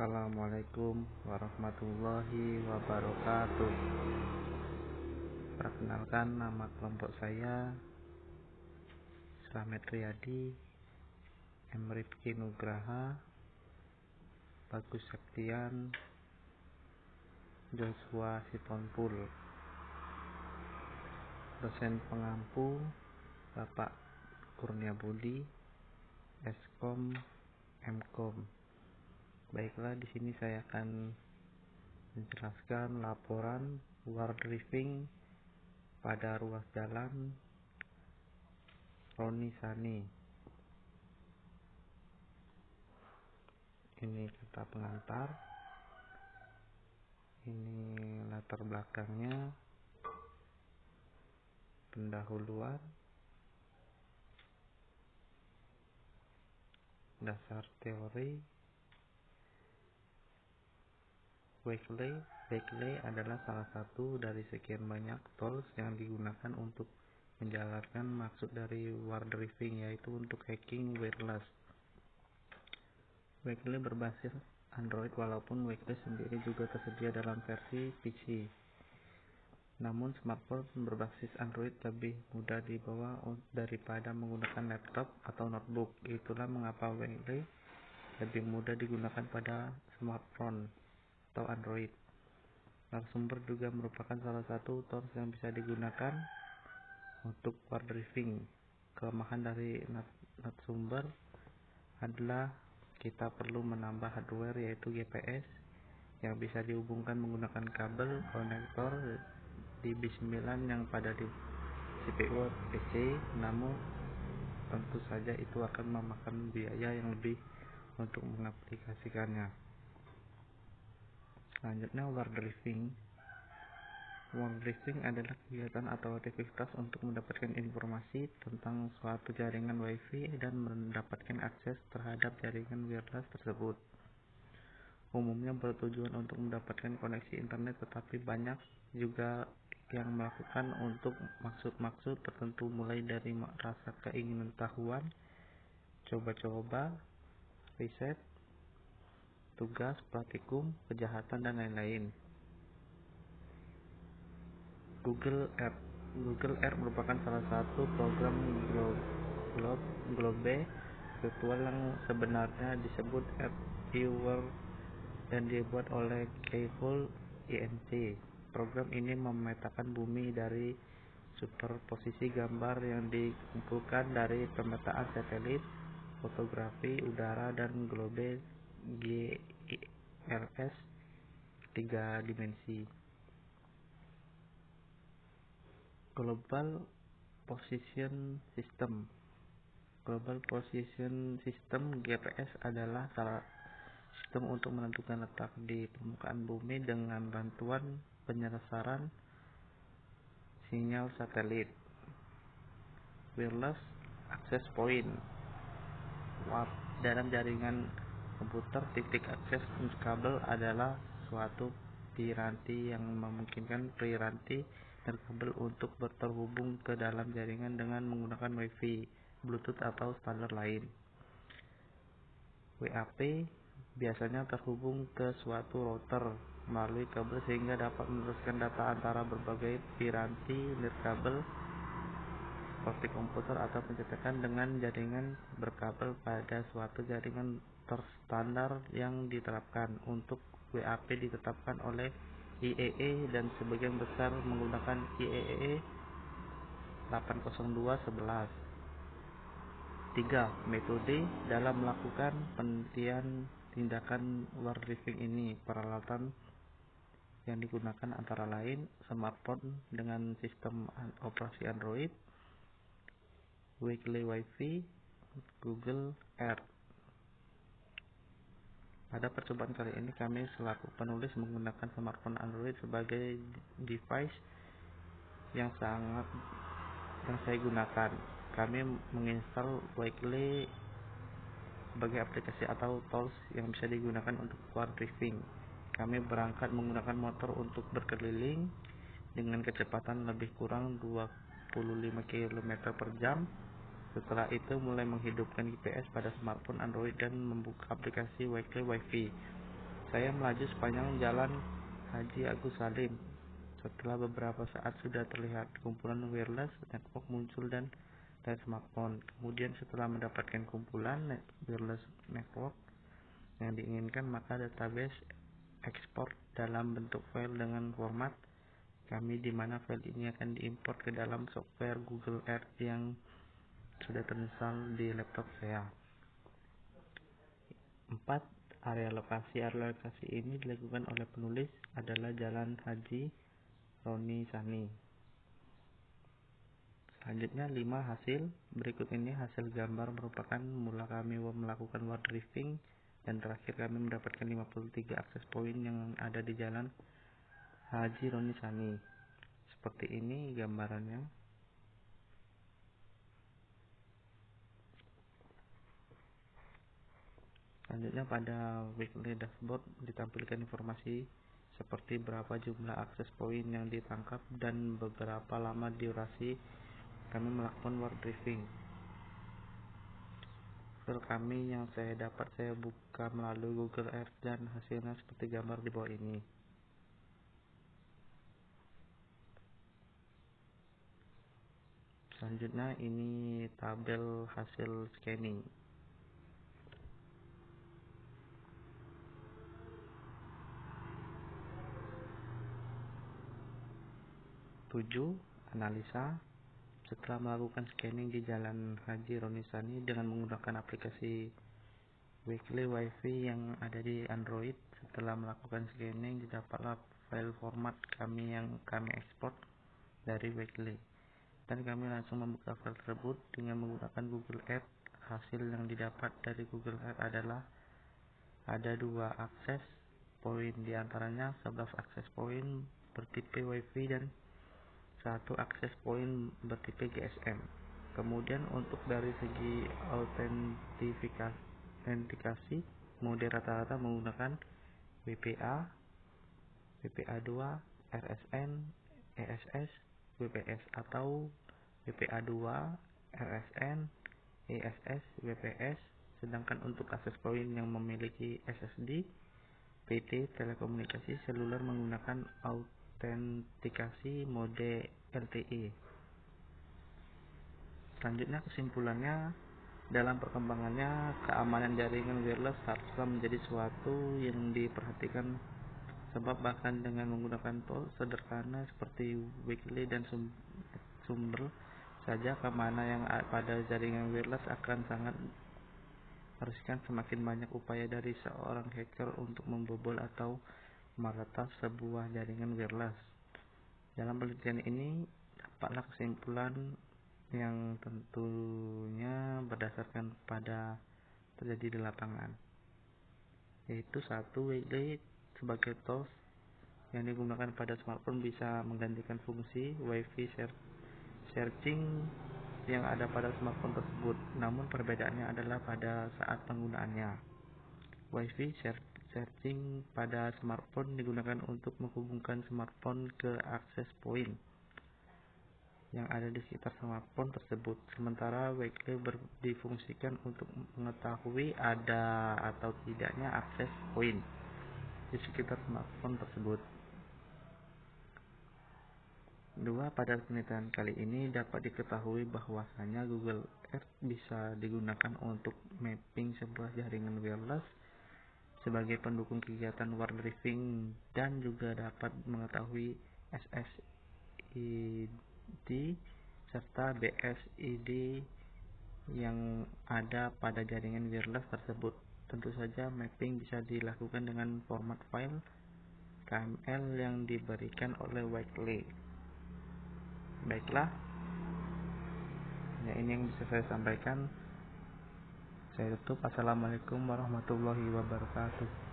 Assalamualaikum warahmatullahi wabarakatuh. Perkenalkan, nama kelompok saya Slamet Riyadi, M. Rifki Nugraha, Bagus Septian, Joshua Sitonpul. Dosen pengampu Bapak Kurnia Budi, Eskom, Mkom. Baiklah, di sini saya akan menjelaskan laporan war drifting pada ruas jalan Roni Sani. Ini kata pengantar, ini latar belakangnya, pendahuluan, dasar teori. Wakeley adalah salah satu dari sekian banyak tools yang digunakan untuk menjalankan maksud dari war drifting, yaitu untuk hacking wireless. Wakeley berbasis Android, walaupun Wakeley sendiri juga tersedia dalam versi PC. Namun smartphone berbasis Android lebih mudah dibawa daripada menggunakan laptop atau notebook. Itulah mengapa Wakeley lebih mudah digunakan pada smartphone atau Android. Narasumber juga merupakan salah satu tools yang bisa digunakan untuk war drifting. Kelemahan dari narasumber adalah kita perlu menambah hardware, yaitu GPS, yang bisa dihubungkan menggunakan kabel konektor di B9 yang pada di CPU PC. Namun tentu saja itu akan memakan biaya yang lebih untuk mengaplikasikannya. Selanjutnya, war drifting. War drifting adalah kegiatan atau aktivitas untuk mendapatkan informasi tentang suatu jaringan Wi-Fi dan mendapatkan akses terhadap jaringan wireless tersebut. Umumnya bertujuan untuk mendapatkan koneksi internet, tetapi banyak juga yang melakukan untuk maksud-maksud tertentu, mulai dari rasa keinginan tahuan, coba-coba, riset, tugas, praktikum, kejahatan, dan lain-lain. Google Earth merupakan salah satu program globe virtual yang sebenarnya disebut Earth Viewer dan dibuat oleh Keyhole Inc. Program ini memetakan bumi dari superposisi gambar yang dikumpulkan dari pemetaan satelit, fotografi udara, dan globe GIS 3 dimensi. Global Position System GPS adalah salah sistem untuk menentukan letak di permukaan bumi dengan bantuan penyelarasan sinyal satelit. Wireless Access Point. WAP. Dalam jaringan komputer, titik akses kabel adalah suatu piranti yang memungkinkan piranti dan kabel untuk terhubung ke dalam jaringan dengan menggunakan Wi-Fi, Bluetooth, atau standar lain. WAP biasanya terhubung ke suatu router melalui kabel sehingga dapat meneruskan data antara berbagai piranti nirkabel seperti komputer atau pencetakan dengan jaringan berkabel pada suatu jaringan terstandar yang diterapkan. Untuk WAP ditetapkan oleh IEEE dan sebagian besar menggunakan IEEE 802.11. 3. Metode dalam melakukan penelitian tindakan war drifting ini. Peralatan yang digunakan antara lain smartphone dengan sistem operasi Android, Wakeley Wi-Fi, Google Earth. Pada percobaan kali ini, kami selaku penulis menggunakan smartphone Android sebagai device yang saya gunakan. Kami menginstal Wakeley sebagai aplikasi atau tools yang bisa digunakan untuk war drifting. Kami berangkat menggunakan motor untuk berkeliling dengan kecepatan lebih kurang 25 km per jam. Setelah itu mulai menghidupkan GPS pada smartphone Android dan membuka aplikasi Wakeley Wi-Fi. Saya melaju sepanjang jalan Haji Agus Salim. Setelah beberapa saat sudah terlihat kumpulan wireless network muncul dan dari smartphone. Kemudian setelah mendapatkan kumpulan wireless network yang diinginkan, maka database ekspor dalam bentuk file dengan format kami, di mana file ini akan diimport ke dalam software Google Earth yang sudah terinstall di laptop saya. 4. Area lokasi ini dilakukan oleh penulis adalah Jalan Haji Roni Sani. Selanjutnya 5. Hasil. Berikut ini hasil gambar merupakan mula kami melakukan word driving dan terakhir kami mendapatkan 53 akses poin yang ada di Jalan Haji Roni Sani. Seperti ini gambarannya. Selanjutnya pada weekly dashboard ditampilkan informasi seperti berapa jumlah akses poin yang ditangkap dan beberapa lama durasi kami melakukan word driving. File kami yang saya dapat saya buka melalui Google Earth dan hasilnya seperti gambar di bawah ini. Selanjutnya ini tabel hasil scanning. 7. Analisa. Setelah melakukan scanning di Jalan Haji Roni Sani dengan menggunakan aplikasi Weekly Wi-Fi yang ada di Android, setelah melakukan scanning didapatlah file format kami yang kami ekspor dari Weekly, dan kami langsung membuka file tersebut dengan menggunakan Google Earth. Hasil yang didapat dari Google Earth adalah ada 2 akses poin, diantaranya 11 akses poin bertipe Wi-Fi dan 1 akses poin bertipe GSM. Kemudian untuk dari segi autentikasi mode rata-rata menggunakan WPA, WPA2, RSN, ESS, WPS atau WPA2, RSN, ESS, WPS. Sedangkan untuk akses poin yang memiliki SSD, PT telekomunikasi seluler menggunakan autentikasi mode LTE. Selanjutnya kesimpulannya, dalam perkembangannya keamanan jaringan wireless haruslah menjadi suatu yang diperhatikan, sebab bahkan dengan menggunakan tools sederhana seperti Weekly dan sumber saja, keamanan yang pada jaringan wireless akan sangat meriskan. Semakin banyak upaya dari seorang hacker untuk membobol atau meretas sebuah jaringan wireless. Dalam penelitian ini dapatlah kesimpulan yang tentunya berdasarkan pada terjadi di lapangan, yaitu 1. Weekly sebagai tools yang digunakan pada smartphone bisa menggantikan fungsi Wi-Fi searching yang ada pada smartphone tersebut, namun perbedaannya adalah pada saat penggunaannya. Wi-Fi searching pada smartphone digunakan untuk menghubungkan smartphone ke akses point yang ada di sekitar smartphone tersebut, sementara Weekly difungsikan untuk mengetahui ada atau tidaknya akses point di sekitar smartphone tersebut. 2. Pada penelitian kali ini dapat diketahui bahwasanya Google Earth bisa digunakan untuk mapping sebuah jaringan wireless sebagai pendukung kegiatan word driving, dan juga dapat mengetahui SSID serta BSID yang ada pada jaringan wireless tersebut. Tentu saja mapping bisa dilakukan dengan format file KML yang diberikan oleh Weekly. Baiklah, ya ini yang bisa saya sampaikan. Saya tutup. Assalamualaikum warahmatullahi wabarakatuh.